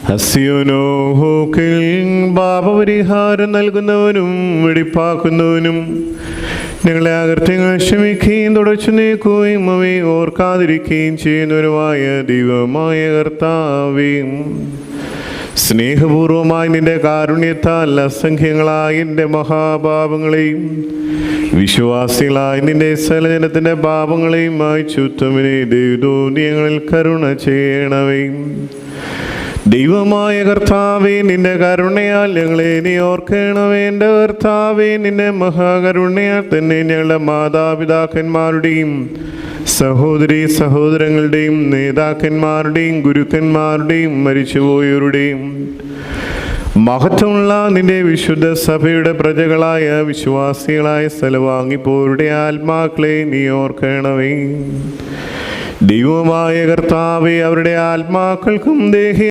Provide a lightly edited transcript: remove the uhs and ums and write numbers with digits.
ഹസ്യോനോഹോക്കിൽ പാപപരിഹാരം നൽകുന്നവനും വെടിപ്പാക്കുന്നവനും ഞങ്ങളെ അകൃത്യങ്ങൾ ക്ഷമിക്കുകയും തുടച്ചു നീക്കുകയും അവയെ ഓർക്കാതിരിക്കുകയും ചെയ്യുന്നവനുമായ ദൈവമായ കർത്താവേ, സ്നേഹപൂർവമായി നിന്റെ കാരുണ്യത്താൽ അസംഖ്യങ്ങളായ എൻ്റെ മഹാപാപങ്ങളെയും വിശ്വാസികളായി നിന്റെ സകലജനത്തിൻ്റെ പാപങ്ങളെയും മായ്ച്ചുത്തമിനെ ദൈവതോ ഞങ്ങളിൽ കരുണ ചെയ്യണമേ. ദൈവമായ കർത്താവേ, നിന്റെ കരുണയാൽ ഞങ്ങളെ നീ ഓർക്കണമേ. എൻ്റെ കർത്താവേ, നിന്റെ മഹാകരുണയാൽ തന്നെ ഞങ്ങളുടെ മാതാപിതാക്കന്മാരുടെയും സഹോദരീ സഹോദരങ്ങളുടെയും നേതാക്കന്മാരുടെയും ഗുരുക്കന്മാരുടെയും മരിച്ചുപോയവരുടെയും മഹത്വമുള്ള നിന്റെ വിശുദ്ധ സഭയുടെ പ്രജകളായ വിശ്വാസികളായ സ്ഥലവാങ്ങിപ്പോരുടെ ആത്മാക്കളെ നീ ഓർക്കണമേ. ദൈവമായ കർത്താവേ, അവരുടെ ആത്മാക്കൾക്കും ദേഹി